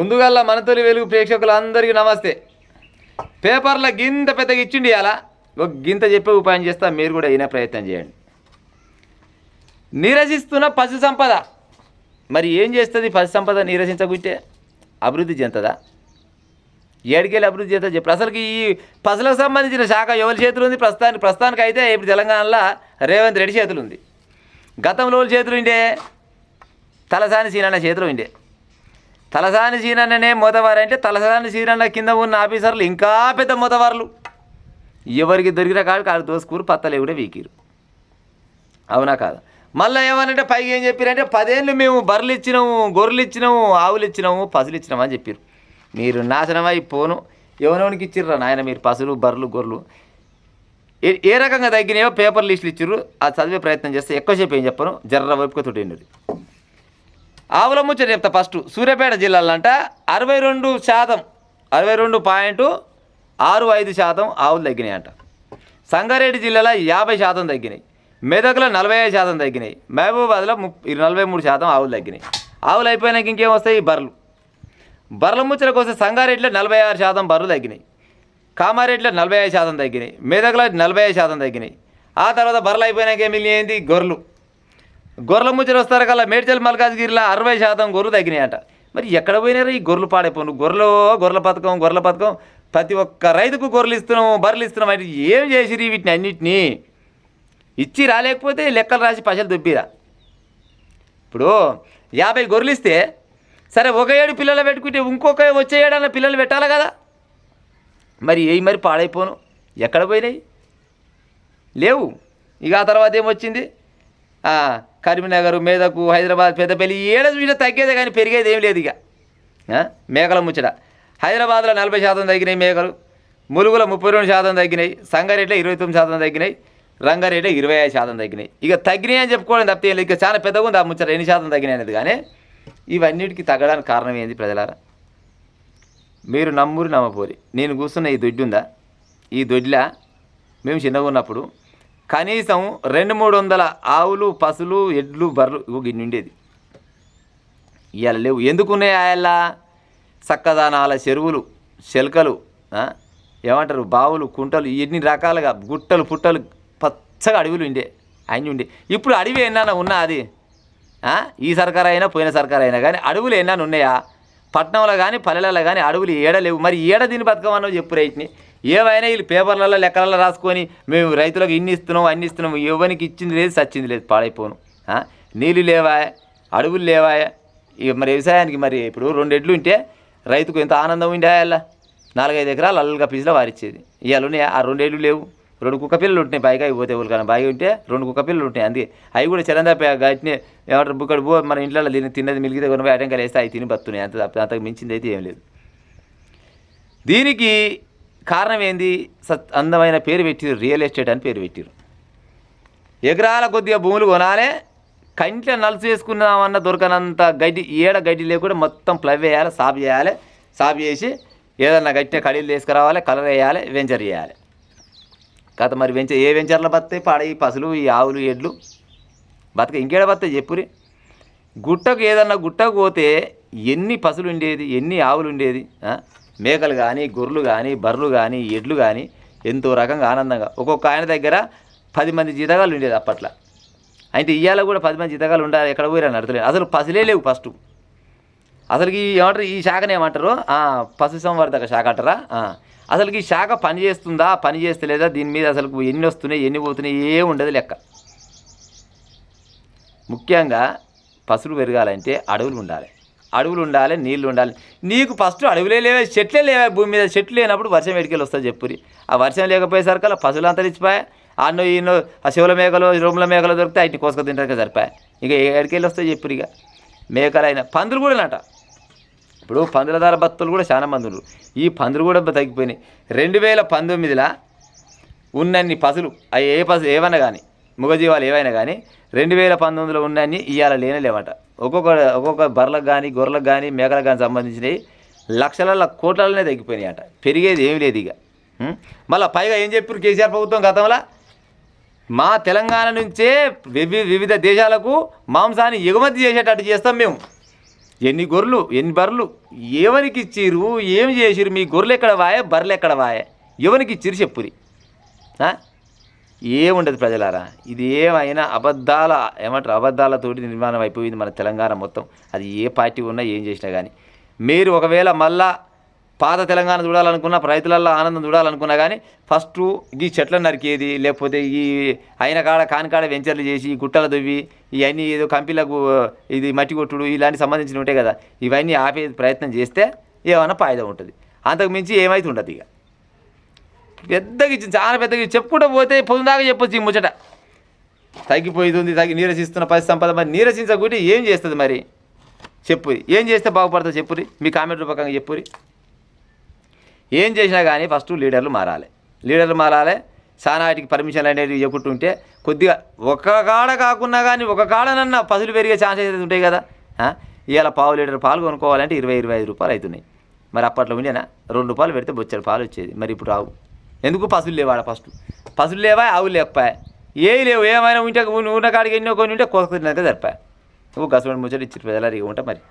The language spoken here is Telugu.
ముందుగల్లా మనతోలి వెలుగు ప్రేక్షకులందరికీ నమస్తే. పేపర్ల గింత పెద్దగా ఇచ్చిండి అలా ఒక గింత చెప్పే ఉపాయం చేస్తా, మీరు కూడా అయినా ప్రయత్నం చేయండి. నిరసిస్తున్న పశు సంపద. మరి ఏం చేస్తుంది పశు సంపద నిరసించకుంటే? అభివృద్ధి చెందుతుందా? ఏడికెళ్ళి అభివృద్ధి చేస్తా చెప్పు. అసలుకి ఈ పశువులకు సంబంధించిన శాఖ ఎవరి చేతులు ఉంది? ప్రస్తుతానికి అయితే ఇప్పుడు తెలంగాణలో రేవంత్ రెడ్డి చేతులు ఉంది. గతంలో చేతులు ఉండే తలసాని సీనన్న చేతులు ఉండే. తలసాని సీనన్ననే మోతవారు అంటే తలసాని సీనన్న కింద ఉన్న ఆఫీసర్లు ఇంకా పెద్ద మోతవారులు. ఎవరికి దొరికిన కాళ్ళు దోసుకూరు పత్తలే కూడా వీకిరు. అవునా కాదా? మళ్ళీ ఏమనంటే పైకి ఏం చెప్పారంటే 10 ఏళ్ళు మేము బర్రెలు ఇచ్చినాము, గొర్రెలు ఇచ్చినాము, ఆవులు ఇచ్చినాము, పసులు ఇచ్చినాము అని చెప్పారు. మీరు నాశనం అయిపోను. ఎవరికి ఇచ్చిర్రా నాయన మీరు పసులు, బర్రెలు, గొర్రెలు? ఏ రకంగా తగ్గినాయో పేపర్ లిస్టులు ఇచ్చిర్రు. అది చదివే ప్రయత్నం చేస్తే ఎక్కువసేపు ఏం చెప్పను, జర్ర వైపుగా తోటి. ఆవుల ముచ్చట చెప్తా. ఫస్ట్ సూర్యాపేట జిల్లాలో అంట 62.65% ఆవులు తగ్గినాయి అంట. సంగారెడ్డి జిల్లాలో 50% తగ్గినాయి. మెదక్లో 45% తగ్గినాయి. మహబూబాబాద్లో 43% ఆవులు తగ్గినాయి. ఆవులు అయిపోయినాక ఇంకేం వస్తాయి? బర్రెలు. బర్రెల ముచ్చటకు వస్తే సంగారెడ్డిలో 46% బర్రెలు తగ్గినాయి. కామారెడ్డిలో 45% తగ్గినాయి. మెదక్లో 45% తగ్గినాయి. ఆ తర్వాత బర్రెలు అయిపోయినాక మిగిలింది గొర్రెలు. గొర్రెల ముచ్చట వస్తారు కల్లా మేడ్చల్ మల్కాజ్గిరిలో 60% గొర్రెలు తగ్గినాయి అంట. మరి ఎక్కడ పోయినారు ఈ గొర్రెలు? పాడైపోను. గొర్రెల పథకం ప్రతి ఒక్క రైతుకు గొర్రెలు ఇస్తున్నాము, బర్రెలు ఇస్తున్నాం అంటే ఏం చేసిరి? వీటిని అన్నింటినీ ఇచ్చి రాలేకపోతే లెక్కలు రాసి పైసలు దొబ్బిరా. ఇప్పుడు 50 గొర్రెలు ఇస్తే సరే, ఒక 7 పిల్లలు పెట్టుకుంటే ఇంకొక వచ్చే 7 పిల్లలు పెట్టాలి కదా. మరి మరి పాడైపోను. ఎక్కడ పోయినాయి? లేవు. ఇక ఆ తర్వాత ఏమొచ్చింది? కరీంనగర్, మేదకు, హైదరాబాద్, పెద్దపల్లి ఏడ చూసినా తగ్గేదే కానీ పెరిగేది ఏం లేదు. ఇక మేకల ముచ్చట హైదరాబాద్లో 40% తగ్గినాయి మేకలు. ములుగులో 32% తగ్గినాయి. సంగారెడ్డిలో 29% తగ్గినాయి. రంగారెడ్డిలో 25% తగ్గినాయి. ఇక తగ్గినాయి అని చెప్పుకోవడం తప్పితే ఏం లేదు. ఇక చాలా పెద్దగా ఉంది ఆ ముచ్చట, ఎన్ని శాతం తగ్గినాయి అనేది. కానీ ఇవన్నిటికీ తగ్గడానికి కారణం ఏంది ప్రజలారా? మీరు నమ్మపోరి. నేను కూర్చున్న ఈ దొడ్డి ఉందా, ఈ దొడ్డిలా మేము చిన్నగా ఉన్నప్పుడు కనీసం 200-300 ఆవులు, పసులు, ఎడ్లు, బర్రెలు గిన్నె ఉండేది. ఇవాళ లేవు. ఎందుకున్నాయి? ఆయల్లా చక్కదానాల చెరువులు, చెలకలు, ఏమంటారు, బావులు, కుంటలు, ఎన్ని రకాలుగా గుట్టలు, పుట్టలు, పచ్చగా అడవులు అన్నీ ఉండే. ఇప్పుడు అడవి ఎన్నానా ఉన్నా? అది ఈ సర్కారు అయినా పోయిన సర్కారు అయినా కానీ అడవులు ఎన్నాను ఉన్నాయా? పట్టణంలో కానీ పల్లెలలో కానీ అడవులు ఏడలేవు. మరి ఏడ దీన్ని బతకమన్నో చెప్పు రైట్ని. ఏవైనా వీళ్ళు పేపర్లలో లెక్కలలో రాసుకొని మేము రైతులకు ఇన్ని ఇస్తున్నాము, అన్ని ఇస్తున్నాము. ఎవరికి ఇచ్చింది లేదు, సచ్చింది లేదు. పాడైపోను. నీళ్ళు లేవా? అడవులు లేవా? ఇక మరి వ్యవసాయానికి మరి ఇప్పుడు 2 ఎడ్లు ఉంటే రైతుకు ఎంత ఆనందం ఉండే. అలా 4-5 ఎకరాలు అల్లగా పీసులో వారిచ్చేది. ఇవాళ ఉన్నాయి ఆ 2 ఎడ్లు లేవు. 2 కుక్క పిల్లలు ఉంటున్నాయి. బాయిగా పోతే ఊరికన్నా బాగా ఉంటే 2 కుక్క పిల్లలు ఉంటాయి. అందుకే అవి కూడా చరందా గట్టినే ఏమంటారు బుక్కడు మన ఇంట్లో తిన్నది మిలిగితే కొన్ని ఐటెంకాయలు వేస్తే అవి తిని బతున్నాయి. అంతకు మించింది అయితే ఏం లేదు. దీనికి కారణం ఏంది? అందమైన పేరు పెట్టిరు, రియల్ ఎస్టేట్ అని పేరు పెట్టిరు. ఎకరాల కొద్దిగా భూములు కొనాలి, కంట్లో నలుసు వేసుకున్నామన్న దొరకనంత గడ్డి, గడ్డి లేకుండా మొత్తం ప్లవ్ వేయాలి, సాఫ్ చేయాలి. సాఫ్ చేసి ఏదన్నా గట్టిన కడీలు తీసుకురావాలి, కలర్ వేయాలి, వెంచర్ చేయాలి. కథ మరి ఏ వెంచర్లో బతాయి? పాడై పసులు, ఈ ఆవులు, ఎడ్లు బతక ఇంకేడ బతాయి చెప్పురి? గుట్టకు ఏదన్నా గుట్టకు పోతే ఎన్ని పసులు ఉండేది, ఎన్ని ఆవులు ఉండేది, మేకలు కానీ, గొర్రెలు కానీ, బర్రెలు కానీ, ఎడ్లు కానీ ఎంతో రకంగా ఆనందంగా. ఒక్కొక్క ఆయన దగ్గర 10 మంది జీతగాళ్ళు ఉండేది అప్పట్లో. అంటే ఇవాళ కూడా 10 మంది జీతగాళ్ళు ఉండాలి. ఎక్కడ పోయిరా నడతలేదు. అసలు పసులే లేవు ఫస్ట్. అసలుకి ఏమంటారు ఈ శాఖను? ఏమంటారు? పశుసంవర్ధక శాఖ అంటారా? అసలుకి ఈ శాఖ పని చేస్తుందా, పని చేస్తలేదా, దీని మీద అసలు ఎన్ని వస్తున్నాయి, ఎన్ని పోతున్నాయి, ఏం ఉండదు లెక్క. ముఖ్యంగా పశువులు పెరగాలంటే అడవులు ఉండాలి, నీళ్లు ఉండాలి. నీకు ఫస్ట్ అడవులే లేవే, చెట్లే లేవే. భూమి మీద చెట్లు లేనప్పుడు వర్షం ఎడికెళ్ళి వస్తుంది చెప్పురి. ఆ వర్షం లేకపోయేసరికి పశువులు అంతరించిపోయాయి. అన్నో ఈయనో ఆ శివుల మేకలు, రొమ్ముల మేకలు దొరికితే వాటిని కోసుకు తింటాక సరిపోయాయి. ఇక ఎడికెళ్ళి వస్తాయి చెప్పురు. ఇక మేకలైనా పందులు కూడా నట. ఇప్పుడు పందుల ధర బత్తులు కూడా చాలా మంది ఉన్నారు. ఈ పందులు కూడా తగ్గిపోయినాయి. 2019లో ఉన్నన్ని పసులు అవి ఏవైనా కానీ మూగజీవాలు ఏవైనా కానీ 2019లో ఉన్నన్ని ఇవాళ లేనలేమట. ఒక్కొక్క బర్రెలకు కానీ, గొర్రెలకు కానీ, మేకలకు కానీ సంబంధించినవి లక్షల కోట్లలోనే తగ్గిపోయినాయి అంట. పెరిగేది ఏమి లేదు. ఇక మళ్ళీ పైగా ఏం చెప్పారు కేసీఆర్ ప్రభుత్వం గతంలో? మా తెలంగాణ నుంచే వివిధ దేశాలకు మాంసాన్ని ఎగుమతి చేసేటట్టు చేస్తాం మేము. ఎన్ని గొర్రెలు ఎన్ని బర్రెలు ఎవరికి ఇచ్చిర్రు ఏం చేసిర్రు మీ గొర్రెలు ఎక్కడ వాయే బర్రెలు ఎక్కడ వాయే ఎవరికి ఇచ్చిర్రు చెప్పురి ఏముండదు ప్రజలారా ఇది ఏమైనా అబద్ధాల ఏమంటారు అబద్ధాలతోటి నిర్మాణం అయిపోయింది మన తెలంగాణ మొత్తం అది ఏ పార్టీ ఉన్నా ఏం చేసినా కానీ మీరు ఒకవేళ మళ్ళా పాత తెలంగాణ చూడాలనుకున్నా రైతులల్లో ఆనందం చూడాలనుకున్నా కానీ ఫస్ట్ ఈ చెట్లను నరికేది లేకపోతే ఈ అయిన కాడ కానికాడ వెంచర్లు చేసి ఈ గుట్టలు దువ్వి ఇవన్నీ ఏదో కంపెనీలకు ఇది మట్టి కొట్టుడు ఇలాంటి సంబంధించినవి ఉంటాయి కదా ఇవన్నీ ఆపే ప్రయత్నం చేస్తే ఏమైనా ఫాయిదా ఉంటుంది అంతకు మించి ఏమైతే ఉండదు ఇక పెద్దగా ఇచ్చింది చాలా పెద్దగా చెప్పుకుంటూ పోతే పొందాక చెప్పొచ్చు ఈ ముచ్చట తగ్గిపోతుంది నీరసిస్తున్న పరిస్థితి సంపద మరి నీరసించకుంటే ఏం చేస్తుంది మరి చెప్పురి ఏం చేస్తే బాగుపడుతుంది చెప్పురి మీ కామెంట్ రూపకంగా చెప్పురి ఏం చేసినా కానీ ఫస్ట్ లీడర్లు మారాలి సానాటికి పర్మిషన్లు అనేవి ఇవ్వకుంటుంటే కొద్దిగా ఒక కాడ కాకున్నా కానీ ఒక కాడనన్నా పసులు పెరిగే ఛాన్సెస్ ఉంటాయి కదా ఇవాళ పావు లీటర్ పాలు కొనుక్కోవాలంటే 20-25 రూపాయలు అవుతున్నాయి మరి అప్పట్లో ఉండేనా 2 రూపాయలు పెడితే బొచ్చాడు పాలు వచ్చేది మరి ఇప్పుడు రావు ఎందుకు పసులు లేవాడ ఫస్ట్ పసులు లేవా ఆవులు లేకపోయా ఏవి లేవు ఏమైనా ఉంటే ఉన్న కాడికి ఎన్నో కొన్ని ఉంటే కొనుక్కున్నాక సరిపోయా నువ్వు గసవంటి ముచ్చట ఇచ్చి ప్రజలు ఉంటా మరి